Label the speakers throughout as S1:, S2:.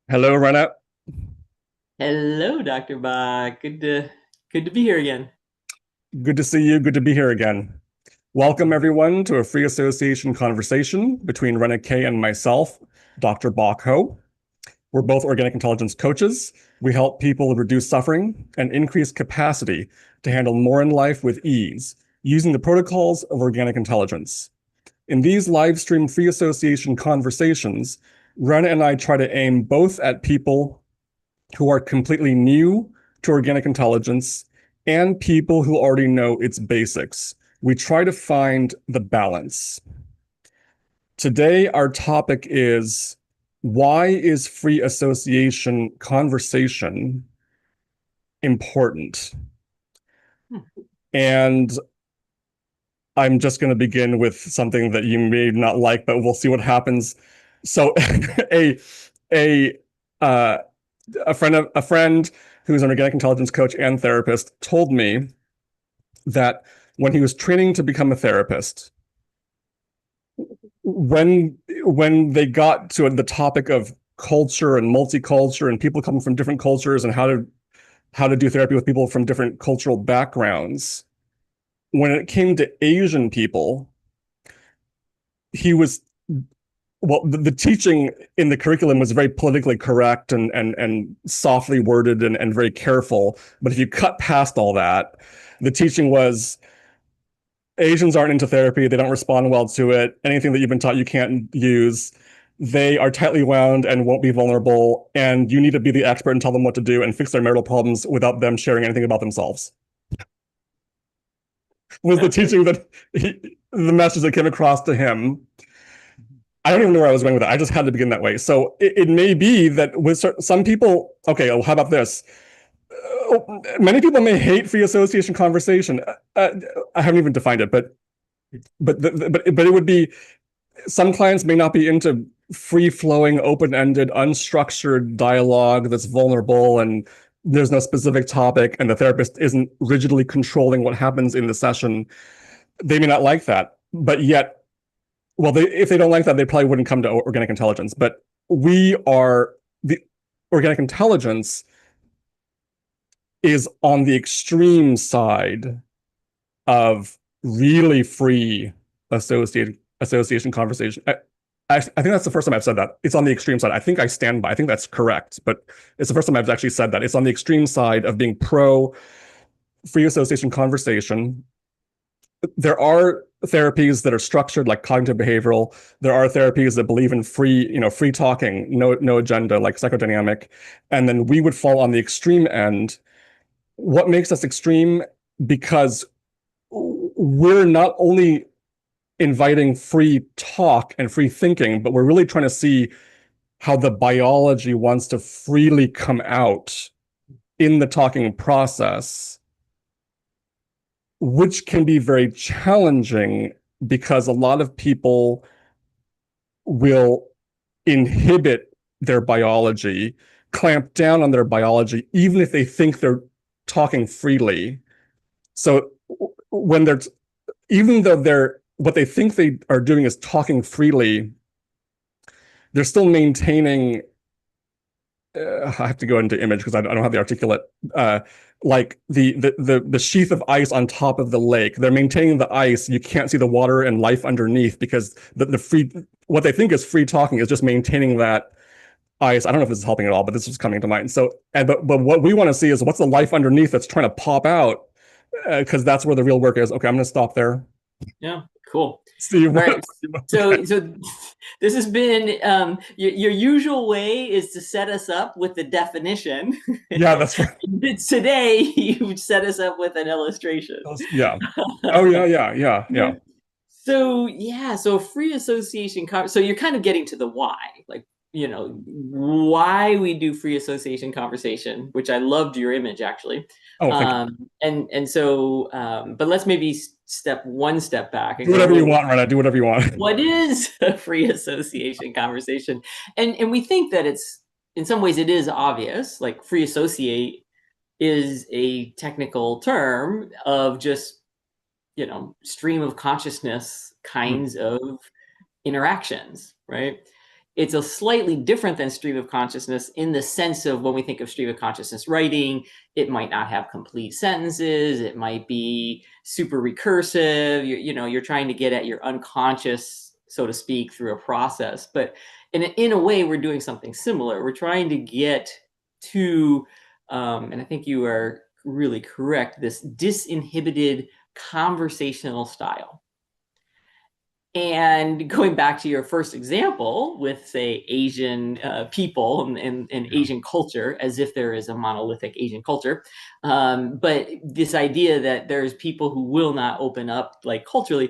S1: Hello, Rena.
S2: Hello, Dr. Bach. Good to be here again.
S1: Good to see you. Good to be here again. Welcome, everyone, to a free association conversation between Rena K and myself, Dr. Bach Ho. We're both organic intelligence coaches. We help people reduce suffering and increase capacity to handle more in life with ease using the protocols of organic intelligence. In these live stream free association conversations, Rena and I try to aim both at people who are completely new to organic intelligence and people who already know its basics. We try to find the balance. Today, our topic is why is free association conversation important?
S2: Hmm.
S1: And I'm just going to begin with something that you may not like, but we'll see what happens. So, a a uh, a friend who's an organic intelligence coach and therapist told me that when he was training to become a therapist, when they got to the topic of culture and multicultural and people coming from different cultures and how to do therapy with people from different cultural backgrounds, when it came to Asian people, he was the teaching in the curriculum was very politically correct and softly worded and very careful. But if you cut past all that, the teaching was Asians aren't into therapy. They don't respond well to it. Anything that you've been taught you can't use. They are tightly wound and won't be vulnerable. And you need to be the expert and tell them what to do and fix their marital problems without them sharing anything about themselves. Was the
S2: Okay.
S1: teaching that the message that came across to him. I don't even know where I was going with it. I just had to begin that way. So it may be that with some people, okay, well, how about this? Many people may hate free association conversation. I haven't even defined it, but it would be some clients may not be into free flowing, open ended, unstructured dialogue that's vulnerable and there's no specific topic and the therapist isn't rigidly controlling what happens in the session. They may not like that, but yet, well, if they don't like that, they probably wouldn't come to organic intelligence. But we are the organic intelligence is on the extreme side of really free association conversation. I think that's the first time I've said that. It's on the extreme side. I think I stand by. I think that's correct, but it's the first time I've actually said that. It's on the extreme side of being pro free association conversation. There are therapies that are structured like cognitive behavioral. There are therapies that believe in free talking, no agenda, like psychodynamic. And then we would fall on the extreme end. What makes us extreme? Because we're not only inviting free talk and free thinking, but we're really trying to see how the biology wants to freely come out in the talking process, which can be very challenging because a lot of people will inhibit their biology, clamp down on their biology, even if they think they're talking freely. So when they're, even though they're, what they think they are doing is talking freely, they're still maintaining. I have to go into image because I don't have the articulate. Uh, like the sheath of ice on top of the lake. They're maintaining the ice. You can't see the water and life underneath because the free what they think is free talking is just maintaining that ice. I don't know if this is helping at all, but this is coming to mind. So, but what we want to see is what's the life underneath that's trying to pop out because that's where the real work is. Okay, I'm going to stop there.
S2: Yeah, cool.
S1: Steve,
S2: All
S1: what?
S2: right.
S1: Okay.
S2: So this has been your usual way is to set us up with the definition.
S1: Yeah, that's right.
S2: Today you set us up with an illustration.
S1: Yeah. Oh yeah, yeah, yeah, yeah.
S2: So yeah, so free association. So you're kind of getting to the why, like why we do free association conversation, which I loved your image actually.
S1: Oh, thank you.
S2: But let's maybe step one step back
S1: Do
S2: and go,
S1: whatever you
S2: well,
S1: want, Rena. Do whatever you want.
S2: what is a free association conversation? And we think that it's in some ways it is obvious, like free associate is a technical term of just stream of consciousness
S1: Hmm.
S2: kinds of interactions, right? It's a slightly different than stream of consciousness in the sense of when we think of stream of consciousness writing, it might not have complete sentences. It might be super recursive. You're trying to get at your unconscious, so to speak, through a process. But in a way, we're doing something similar. We're trying to get to, and I think you are really correct, this disinhibited conversational style. And going back to your first example with, say, Asian people and
S1: Yeah.
S2: Asian culture, as if there is a monolithic Asian culture, but this idea that there's people who will not open up, like culturally,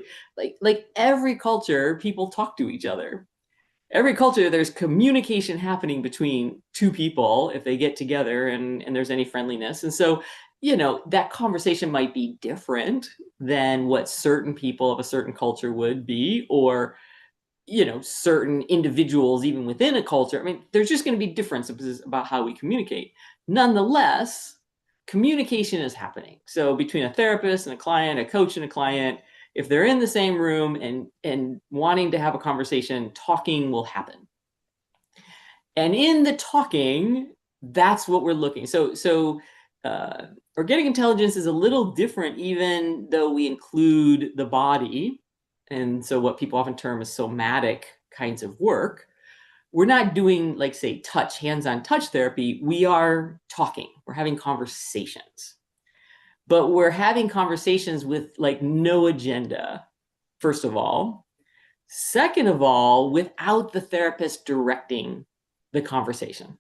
S2: like every culture, people talk to each other. Every culture, there's communication happening between two people if they get together and there's any friendliness. And so, that conversation might be different than what certain people of a certain culture would be, or, certain individuals, even within a culture. I mean, there's just going to be differences about how we communicate. Nonetheless, communication is happening. So between a therapist and a client, a coach and a client, if they're in the same room and wanting to have a conversation, talking will happen. And in the talking, that's what we're looking. Organic intelligence is a little different, even though we include the body. And so what people often term as somatic kinds of work, we're not doing, like, say, hands-on touch therapy. We are talking, we're having conversations, but we're having conversations with, like, no agenda, first of all. Second of all, without the therapist directing the conversation.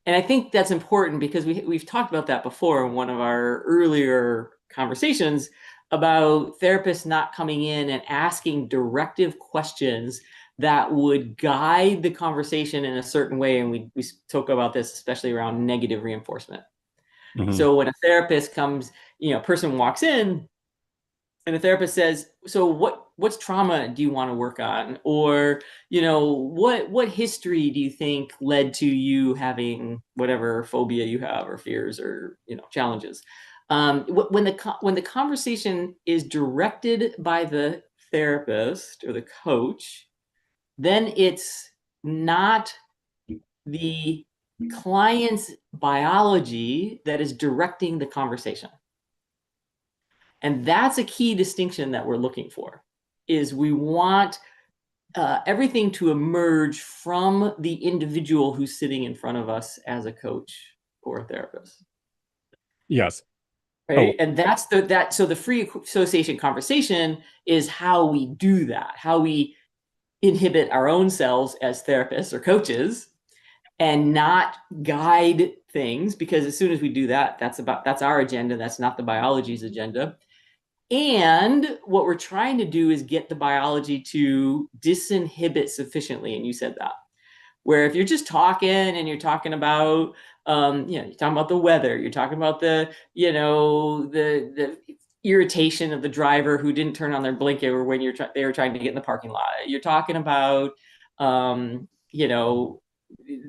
S2: And I think that's important because we've talked about that before in one of our earlier conversations about therapists not coming in and asking directive questions that would guide the conversation in a certain way. And we talk about this, especially around negative reinforcement.
S1: Mhm.
S2: So when a therapist comes, a person walks in and the therapist says, so what's trauma do you want to work on? Or, what history do you think led to you having whatever phobia you have, or fears, or, challenges? When the conversation is directed by the therapist or the coach, then it's not the client's biology that is directing the conversation. And that's a key distinction that we're looking for, is we want everything to emerge from the individual who's sitting in front of us as a coach or a therapist.
S1: Yes. Oh,
S2: Right. And so the free association conversation is how we do that, how we inhibit our own selves as therapists or coaches and not guide things, because as soon as we do that, that's our agenda. That's not the biology's agenda. And what we're trying to do is get the biology to disinhibit sufficiently. And you said that, where if you're just talking and you're talking about, you're talking about the weather, you're talking about the irritation of the driver who didn't turn on their blinker when they were trying to get in the parking lot. You're talking about, um, you know,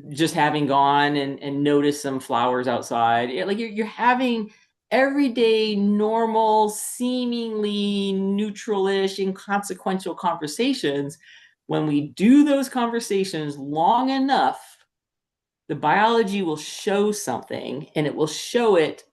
S2: just having gone and noticed some flowers outside. Like you're having everyday, normal, seemingly neutralish, inconsequential conversations. When we do those conversations long enough, the biology will show something, and it will show it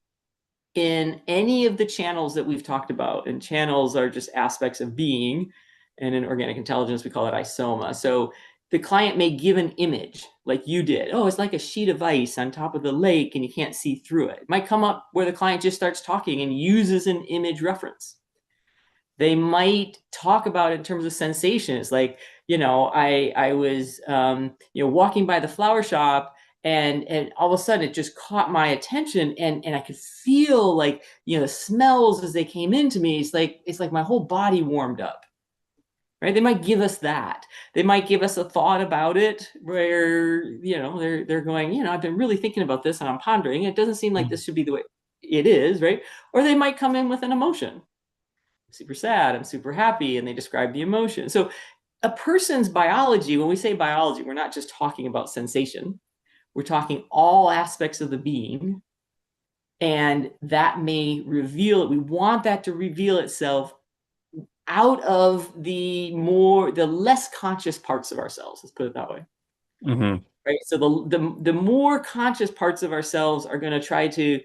S2: in any of the channels that we've talked about. And channels are just aspects of being. And in organic intelligence, we call it isoma. So the client may give an image like you did. Oh, it's like a sheet of ice on top of the lake and you can't see through it. It might come up where the client just starts talking and uses an image reference. They might talk about it in terms of sensations. Like, I was, walking by the flower shop, and all of a sudden it just caught my attention, and I could feel, like, the smells as they came into me. It's like my whole body warmed up. Right? They might give us that. They might give us a thought about it where, they're going, I've been really thinking about this and I'm pondering. It doesn't seem like this should be the way it is, right? Or they might come in with an emotion. Super sad, I'm super happy, and they describe the emotion. So a person's biology, when we say biology, we're not just talking about sensation. We're talking all aspects of the being, and that may reveal it. We want that to reveal itself out of the less conscious parts of ourselves. Let's put it that way.
S1: Mm-hmm.
S2: Right. So the more conscious parts of ourselves are going to try to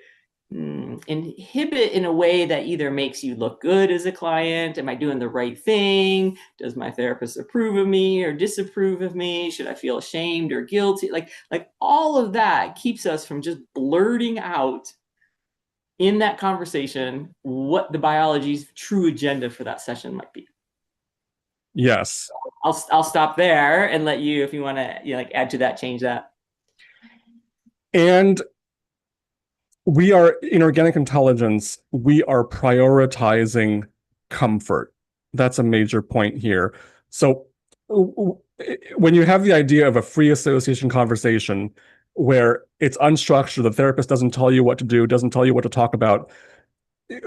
S2: inhibit in a way that either makes you look good as a client. Am I doing the right thing? Does my therapist approve of me or disapprove of me? Should I feel ashamed or guilty? Like all of that keeps us from just blurting out in that conversation what the biology's true agenda for that session might be.
S1: Yes.
S2: I'll stop there and let you, if you want to, like add to that, change that.
S1: And we are in organic intelligence, we are prioritizing comfort. That's a major point here. So when you have the idea of a free association conversation where it's unstructured, the therapist doesn't tell you what to do, doesn't tell you what to talk about,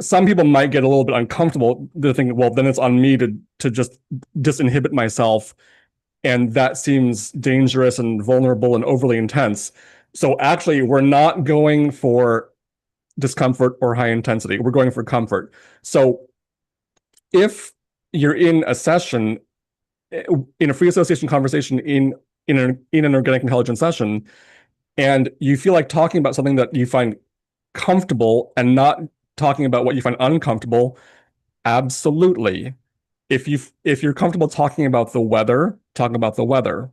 S1: some people might get a little bit uncomfortable. They're thinking, well, then it's on me to just disinhibit myself. And that seems dangerous and vulnerable and overly intense. So actually, we're not going for discomfort or high intensity. We're going for comfort. So if you're in a session, in a free association conversation, in an organic intelligence session, and you feel like talking about something that you find comfortable and not talking about what you find uncomfortable, absolutely. If you're comfortable talking about the weather, talk about the weather.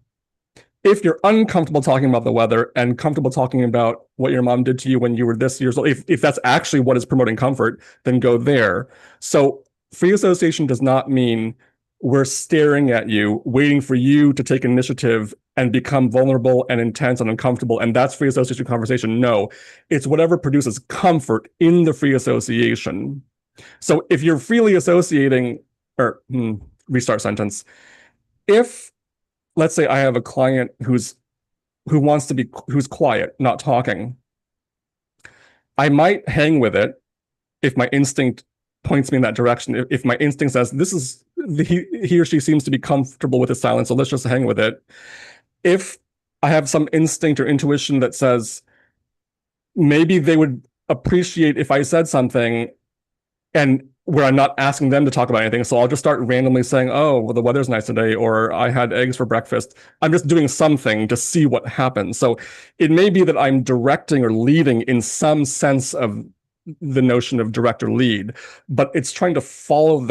S1: If you're uncomfortable talking about the weather and comfortable talking about what your mom did to you when you were this years old, if that's actually what is promoting comfort, then go there. So free association does not mean we're staring at you, waiting for you to take initiative and become vulnerable and intense and uncomfortable. And that's free association conversation. No, it's whatever produces comfort in the free association. So if you're freely associating, or restart sentence, if let's say I have a client who's quiet, not talking, I might hang with it if my instinct points me in that direction. If my instinct says this is he or she seems to be comfortable with the silence, so let's just hang with it. If I have some instinct or intuition that says maybe they would appreciate if I said something, and where I'm not asking them to talk about anything. So I'll just start randomly saying, oh, well, the weather's nice today, or I had eggs for breakfast. I'm just doing something to see what happens. So it may be that I'm directing or leading in some sense of the notion of direct or lead, but it's trying to follow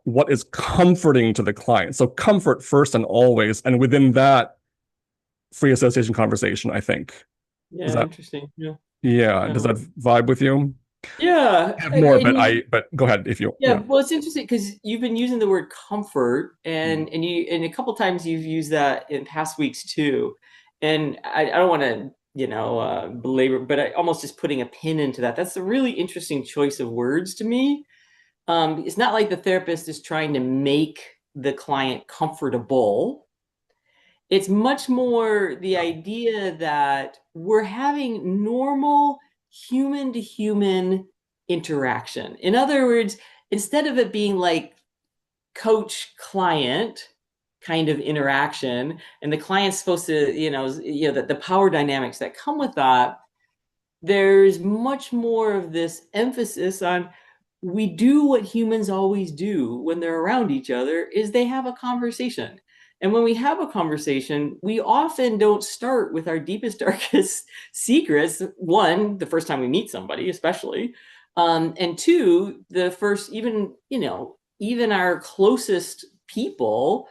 S1: what is comforting to the client. So comfort first and always. And within that free association conversation, I think. Does
S2: Yeah,
S1: that,
S2: interesting. Yeah.
S1: yeah, does
S2: Um,
S1: that vibe with you?
S2: yeah.
S1: I have more, but
S2: And
S1: but go ahead if you,
S2: yeah,
S1: yeah.
S2: well, it's interesting because you've been using the word comfort,
S1: Mm.
S2: and a couple times you've used that in past weeks too. And I don't want to, belabor, but I almost just putting a pin into that. That's a really interesting choice of words to me. It's not like the therapist is trying to make the client comfortable. It's much more the idea that we're having normal human to human interaction. In other words, instead of it being like coach client kind of interaction, and the client's supposed to, the power dynamics that come with that, there's much more of this emphasis on we do what humans always do when they're around each other is they have a conversation. And when we have a conversation, we often don't start with our deepest, darkest secrets. One, the first time we meet somebody, especially. And two, the first, even our closest people.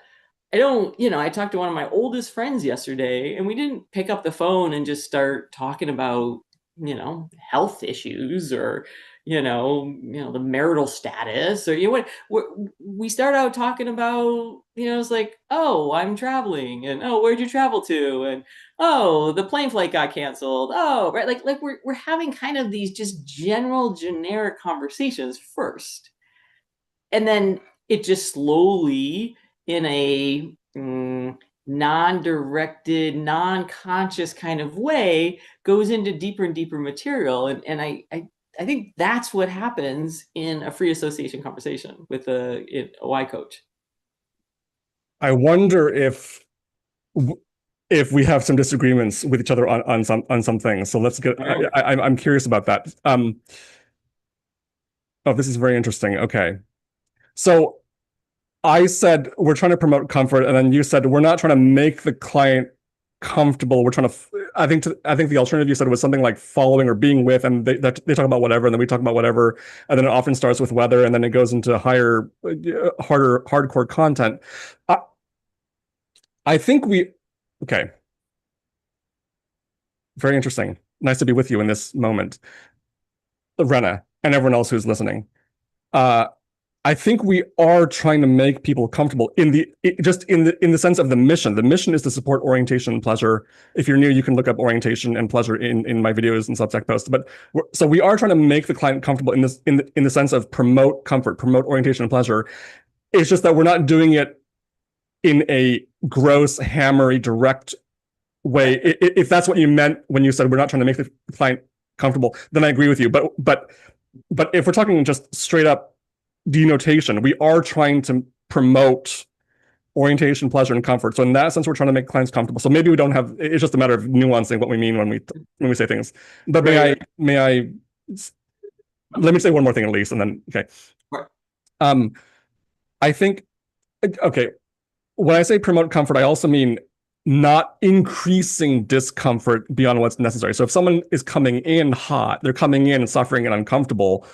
S2: I talked to one of my oldest friends yesterday, and we didn't pick up the phone and just start talking about, health issues or, the marital status or, we start out talking about, it's like, oh, I'm traveling, and oh, where'd you travel to? And oh, the plane flight got canceled. Oh, right. Like we're having kind of these just general generic conversations first. And then it just slowly, in a non-directed, non-conscious kind of way, goes into deeper and deeper material. And I think that's what happens in a free association conversation with a Y coach.
S1: I wonder if we have some disagreements with each other on some things. So let's get.
S2: All right.
S1: I'm curious about that. Oh, this is very interesting. Okay, so I said we're trying to promote comfort, and then you said we're not trying to make the client comfortable. We're trying to. I think the alternative you said was something like following or being with, and they talk about whatever, and then we talk about whatever, and then it often starts with weather, and then it goes into higher, hardcore content. I, I think we. Okay, very interesting. Nice to be with you in this moment, Rena, and everyone else who's listening. Uh, I think we are trying to make people comfortable in the just in the sense of the mission. The mission is to support orientation and pleasure. If you're new, you can look up orientation and pleasure in my videos and Substack posts. But so we are trying to make the client comfortable in this in the sense of promote comfort, promote orientation and pleasure. It's just that we're not doing it in a gross, hammery, direct way. If that's what you meant when you said we're not trying to make the client comfortable, then I agree with you. But if we're talking just straight up denotation, we are trying to promote orientation, pleasure, and comfort. So in that sense, we're trying to make clients comfortable. So maybe we don't have. It's just a matter of nuancing what we mean when we say things. But
S2: Right.
S1: may I let me say one more thing at least, and then okay.
S2: Right.
S1: Um, I think okay. When I say promote comfort, I also mean not increasing discomfort beyond what's necessary. So if someone is coming in hot, they're coming in suffering and uncomfortable,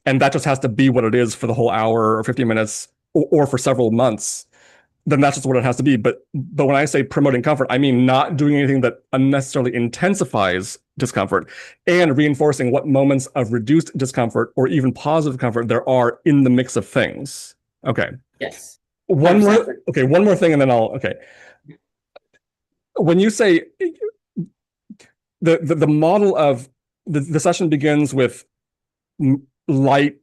S1: and that just has to be what it is for the whole hour or 50 minutes or for several months, then that's just what it has to be. But when I say promoting comfort, I mean not doing anything that unnecessarily intensifies discomfort and reinforcing what moments of reduced discomfort or even positive comfort there are in the mix of things. Okay.
S2: Yes.
S1: One
S2: 100%.
S1: more one more thing and then I'll okay. When you say the model of the session begins with light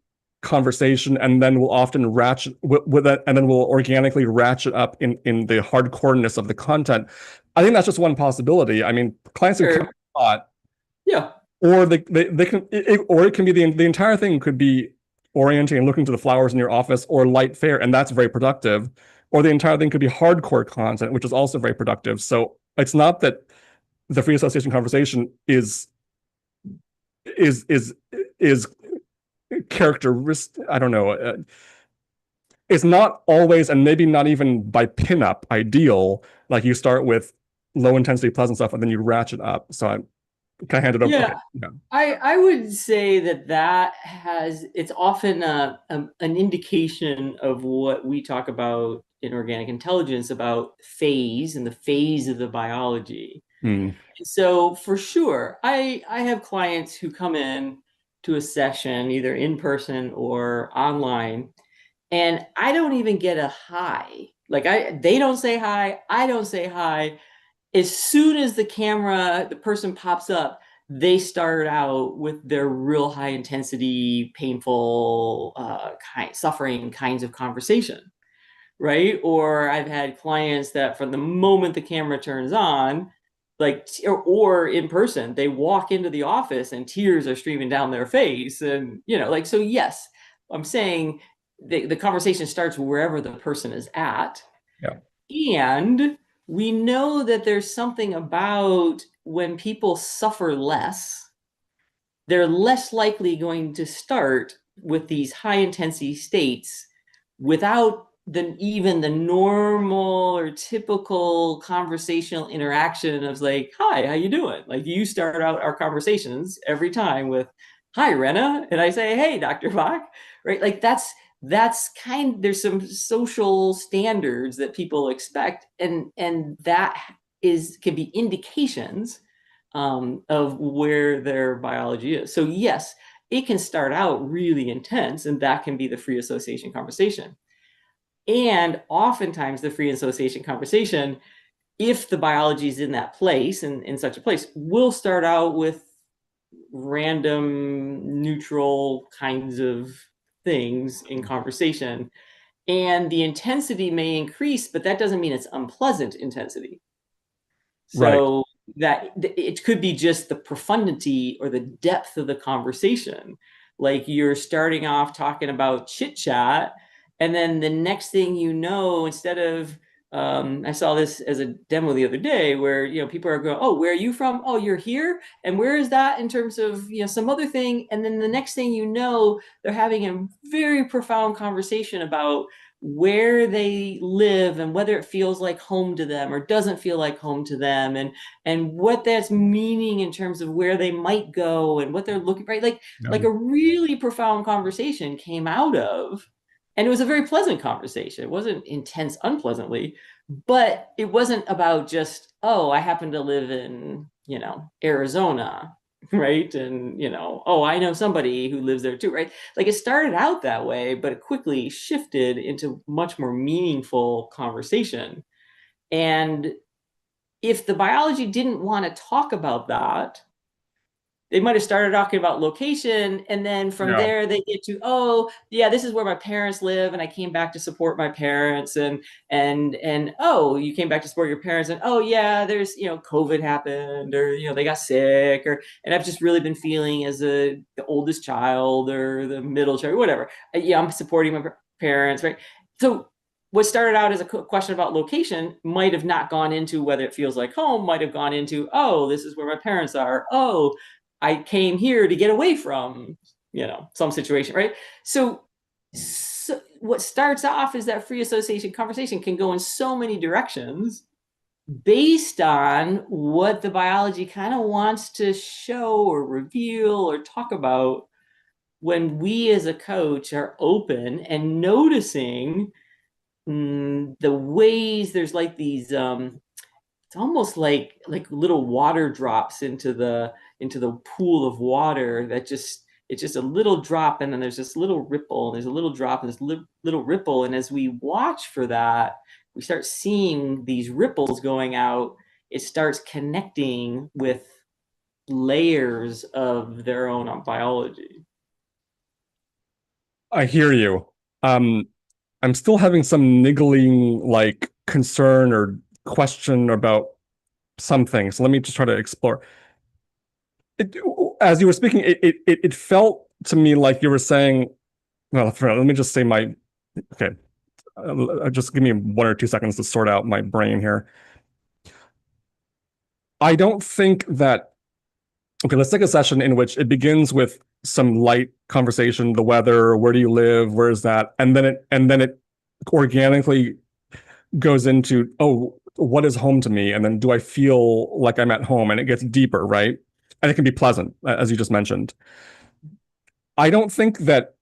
S1: conversation and then we'll often ratchet with it and then we'll organically ratchet up in the hardcoreness of the content. I think that's just one possibility. I mean, clients can come a lot,
S2: Yeah.
S1: or they can or it can be the entire thing could be orienting and looking to the flowers in your office or light fare, and that's very productive. Or the entire thing could be hardcore content, which is also very productive. So it's not that the free association conversation is is is characteristic. I don't know. It's not always, and maybe not even by pinup, ideal. Like you start with low intensity pleasant stuff, and then you ratchet up. So I kind of hand it over.
S2: Yeah.
S1: Okay, yeah.
S2: I would say that it's often an indication of what we talk about in organic intelligence about phase and the phase of the biology.
S1: Mm,
S2: So for sure, I have clients who come in to a session either in person or online, and I don't even get a hi. Like they don't say hi, I don't say hi. As soon as the person pops up, they start out with their real high intensity, painful, suffering kinds of conversation, right? Or I've had clients that from the moment the camera turns on, like or in person, they walk into the office and tears are streaming down their face, and like so. Yes, I'm saying the conversation starts wherever the person is at,
S1: yeah.
S2: and we know that there's something about when people suffer less, they're less likely going to start with these high intensity states without even the normal or typical conversational interaction of like, hi, how you doing? Like you start out our conversations every time with, hi, Rena. And I say, hey, Dr. Bach, right? Like that's there's some social standards that people expect. And that can be indications of where their biology is. So yes, it can start out really intense, and that can be the free association conversation. And oftentimes, the free association conversation, if the biology is in that place and in such a place, will start out with random, neutral kinds of things in conversation. And the intensity may increase, but that doesn't mean it's unpleasant intensity.
S1: Right.
S2: So that it could be just the profundity or the depth of the conversation. Like you're starting off talking about chit chat, and then the next thing you know, instead of I saw this as a demo the other day where people are going, "Oh, where are you from? Oh, you're here, and where is that in terms of some other thing?" And then the next thing you know, they're having a very profound conversation about where they live and whether it feels like home to them or doesn't feel like home to them, and what that's meaning in terms of where they might go and what they're looking, right,
S1: Yeah.
S2: like a really profound conversation came out of, and it was a very pleasant conversation. It wasn't intense unpleasantly, but it wasn't about just, oh, I happen to live in, Arizona, right? And, oh, I know somebody who lives there too, right? Like it started out that way, but it quickly shifted into much more meaningful conversation. And if the biology didn't want to talk about that, they might have started talking about location, and then from
S1: Yeah.
S2: there they get to, oh yeah, this is where my parents live and I came back to support my parents, and oh, you came back to support your parents, and oh yeah, there's, COVID happened, or they got sick, or and I've just really been feeling as the oldest child or the middle child or whatever, yeah, I'm supporting my parents, right? So what started out as a question about location might have not gone into whether it feels like home, might have gone into, oh, this is where my parents are, oh, I came here to get away from, some situation, right? So what starts off is that free association conversation can go in so many directions based on what the biology kind of wants to show or reveal or talk about, when we as a coach are open and noticing the ways there's like these it's almost like little water drops into the pool of water, that just, it's just a little drop, and then there's this little ripple, and there's a little drop, and this little ripple, and as we watch for that, we start seeing these ripples going out. It starts connecting with layers of their own biology.
S1: I hear you. Um, I'm still having some niggling like concern or question about something. So let me just try to explore. It, as you were speaking, it felt to me like you were saying, well, let me just say my, okay, just give me 1 or 2 seconds to sort out my brain here. I don't think that, okay, let's take a session in which it begins with some light conversation, the weather, where do you live, where is that? And then it organically goes into, oh, what is home to me? And then do I feel like I'm at home? And it gets deeper, right? And it can be pleasant, as you just mentioned. I don't think that,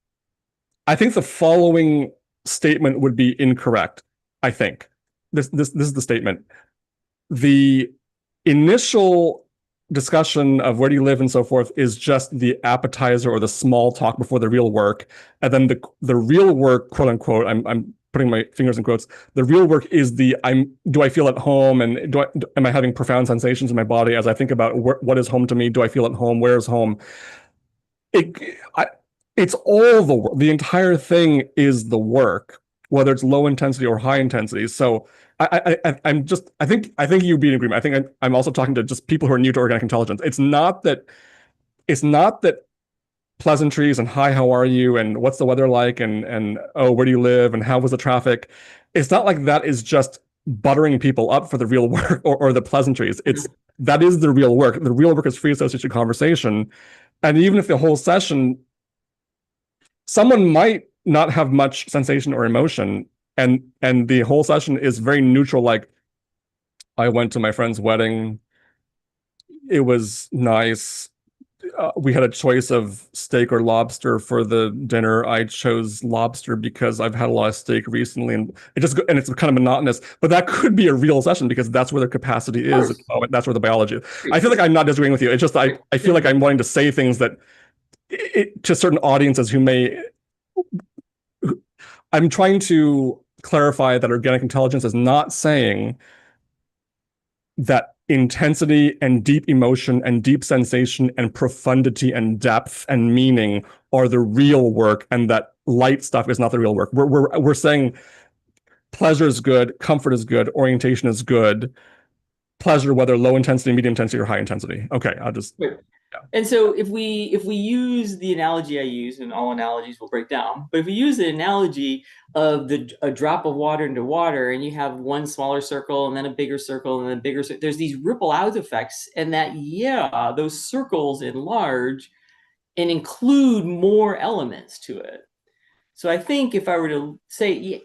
S1: I think the following statement would be incorrect. I think this is the statement. The initial discussion of where do you live and so forth is just the appetizer or the small talk before the real work, and then the real work, quote unquote, I'm putting my fingers in quotes, the real work is the, I'm, do I feel at home, and am I having profound sensations in my body as I think about what is home to me? Do I feel at home? Where is home? it I, it's all the work. The entire thing is the work, whether it's low intensity or high intensity. So I'm just, I think you'd be in agreement. I think I'm also talking to just people who are new to organic intelligence. It's not that pleasantries and hi, how are you, and what's the weather like, and oh, where do you live, and how was the traffic. It's not like that is just buttering people up for the real work, or the pleasantries. It's, that is the real work. The real work is free association conversation. And even if the whole session, someone might not have much sensation or emotion, and the whole session is very neutral, like, I went to my friend's wedding, it was nice, we had a choice of steak or lobster for the dinner. I chose lobster because I've had a lot of steak recently, and it's kind of monotonous. But that could be a real session because that's where their capacity is at the moment. That's where the biology is. I feel like I'm not disagreeing with you. It's just I feel like I'm wanting to say things that, to certain audiences who may. I'm trying to clarify that organic intelligence is not saying that intensity and deep emotion and deep sensation and profundity and depth and meaning are the real work, and that light stuff is not the real work. We're saying pleasure is good, comfort is good, orientation is good. Pleasure, whether low intensity, medium intensity, or high intensity. Okay, I'll just,
S2: Right.
S1: yeah.
S2: And so if we use the analogy I use, and all analogies will break down, but if we use the analogy of a drop of water into water, and you have one smaller circle and then a bigger circle and then a bigger circle, there's these ripple out effects, and that, yeah, those circles enlarge and include more elements to it. So I think if I were to say,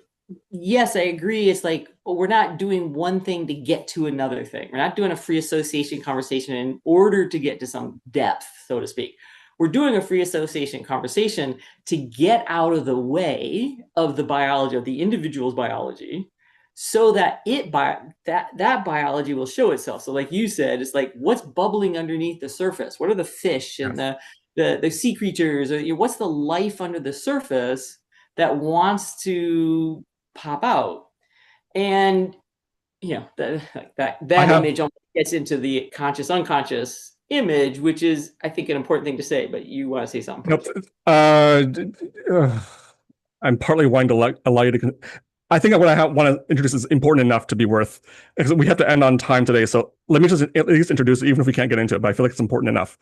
S2: yes, I agree. It's like, well, we're not doing one thing to get to another thing. We're not doing a free association conversation in order to get to some depth, so to speak. We're doing a free association conversation to get out of the way of the biology of the individual's biology so that that biology will show itself. So like you said, it's like what's bubbling underneath the surface? What are the fish and
S1: Yes.
S2: the sea creatures? Or, what's the life under the surface that wants to pop out? And
S1: I
S2: that
S1: have,
S2: image almost gets into the conscious unconscious image, which is I think an important thing to say. But you want to say something
S1: nope.
S2: first?
S1: Uh, I'm partly wanting to allow you to. I think what I want to introduce is important enough to be worth, because we have to end on time today. So let me just at least introduce it, even if we can't get into it. But I feel like it's important enough.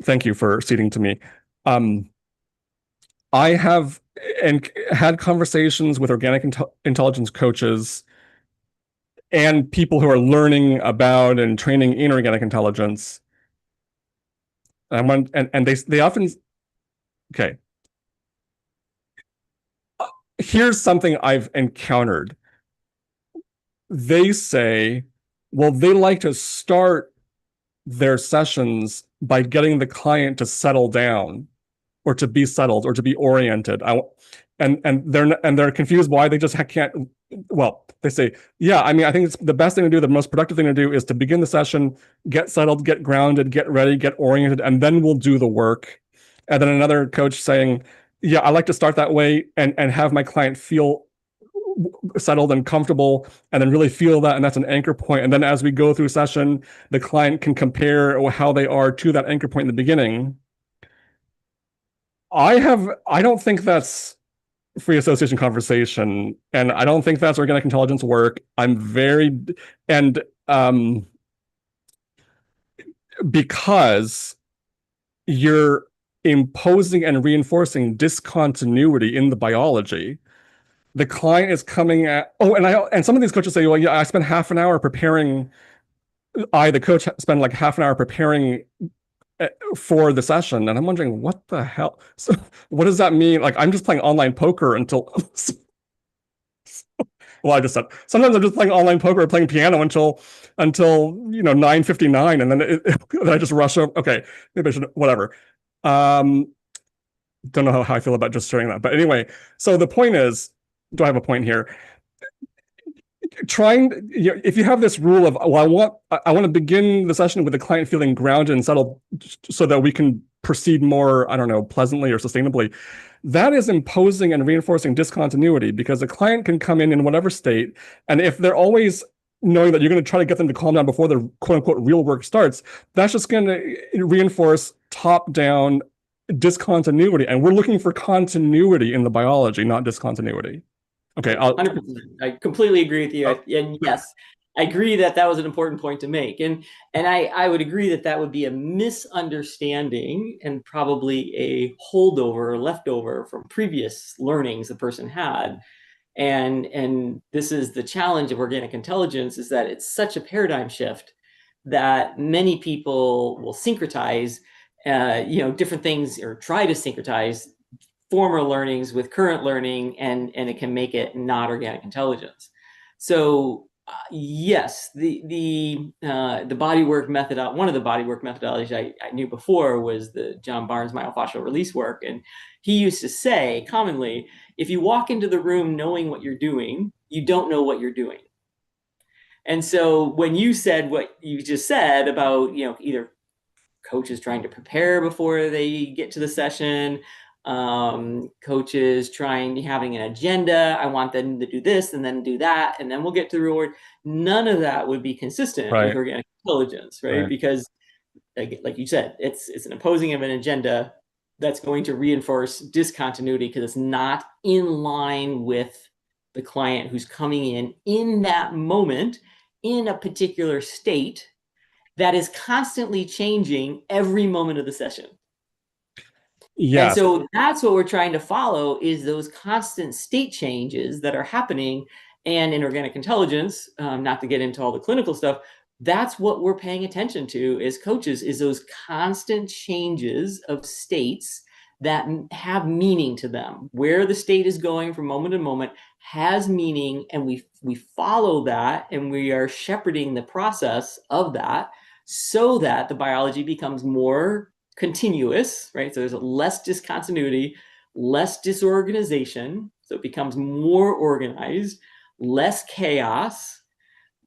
S1: Thank you for ceding to me. Um, I have and had conversations with organic intelligence coaches and people who are learning about and training in organic intelligence. And they often, okay, here's something I've encountered. They say, well, they like to start their sessions by getting the client to settle down or to be settled or to be oriented. And they're confused why they just can't. Well, they say, yeah, I mean, I think it's the best thing to do, the most productive thing to do is to begin the session, get settled, get grounded, get ready, get oriented, and then we'll do the work. And then another coach saying, yeah, I like to start that way and have my client feel settled and comfortable and then really feel that, and that's an anchor point. And then as we go through session, the client can compare how they are to that anchor point in the beginning. I don't think that's free association conversation, and I don't think that's organic intelligence work. I'm very and because you're imposing and reinforcing discontinuity in the biology. The client is coming at, and some of these coaches say, well, yeah, I spent half an hour preparing. The coach, spend like half an hour preparing for the session, and I'm wondering what the hell. So, what does that mean? Like, I'm just playing online poker until. Well, I just said sometimes I'm just playing online poker or playing piano until 9:59, and then I just rush over. Okay, maybe I should whatever. Um, don't know how I feel about just sharing that, but anyway. So the point is, do I have a point here? If you have this rule of, well, I want to begin the session with the client feeling grounded and settled so that we can proceed more, I don't know, pleasantly or sustainably. That is imposing and reinforcing discontinuity, because the client can come in whatever state, and if they're always knowing that you're going to try to get them to calm down before the quote unquote real work starts, that's just going to reinforce top down discontinuity, and we're looking for continuity in the biology, not discontinuity. Okay,
S2: Right, 100%. I completely agree with you. And yes, I agree that that was an important point to make. And I would agree that that would be a misunderstanding and probably a holdover or leftover from previous learnings the person had. And this is the challenge of organic intelligence, is that it's such a paradigm shift that many people will syncretize different things, or try to syncretize former learnings with current learning, and it can make it not organic intelligence. So yes, the body work method, one of the body work methodologies I knew before was the John Barnes myofascial release work. And he used to say commonly, if you walk into the room knowing what you're doing, you don't know what you're doing. And so when you said what you just said about, either coaches trying to prepare before they get to the session, coaches having an agenda, I want them to do this and then do that, and then we'll get to the reward. None of that would be consistent with
S1: right,
S2: organic intelligence, right?
S1: right.
S2: Because like you said, it's an imposing of an agenda that's going to reinforce discontinuity because it's not in line with the client who's coming in that moment, in a particular state that is constantly changing every moment of the session. And
S1: Yes.
S2: so that's what we're trying to follow, is those constant state changes that are happening. And in organic intelligence, not to get into all the clinical stuff, that's what we're paying attention to as coaches, is those constant changes of states that have meaning to them. Where the state is going from moment to moment has meaning, and we follow that, and we are shepherding the process of that so that the biology becomes more continuous, right? So there's less discontinuity, less disorganization, so it becomes more organized, less chaos,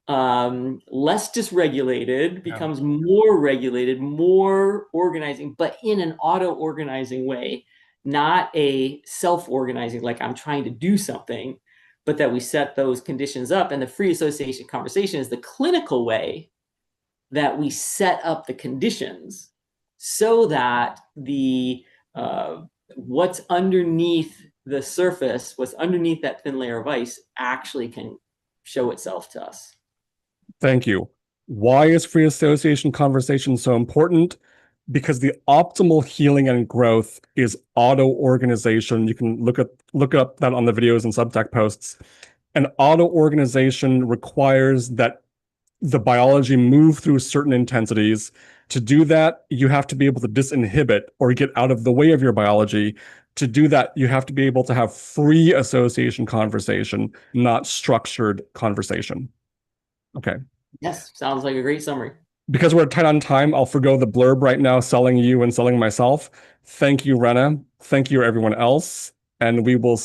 S2: less dysregulated,
S1: Yeah.
S2: becomes more regulated, more organizing, but in an auto-organizing way, not a self-organizing, like I'm trying to do something, but that we set those conditions up. And the free association conversation is the clinical way that we set up the conditions so that the what's underneath the surface, what's underneath that thin layer of ice, actually can show itself to us.
S1: Thank you. Why is free association conversation so important? Because the optimal healing and growth is auto-organization. You can look up that on the videos and Substack posts. And auto-organization requires that the biology move through certain intensities. To do that, you have to be able to disinhibit or get out of the way of your biology. To do that, you have to be able to have free association conversation, not structured conversation. Okay.
S2: Yes, sounds like a great summary.
S1: Because we're tight on time, I'll forgo the blurb right now, selling you and selling myself. Thank you, Rena. Thank you, everyone else. And we will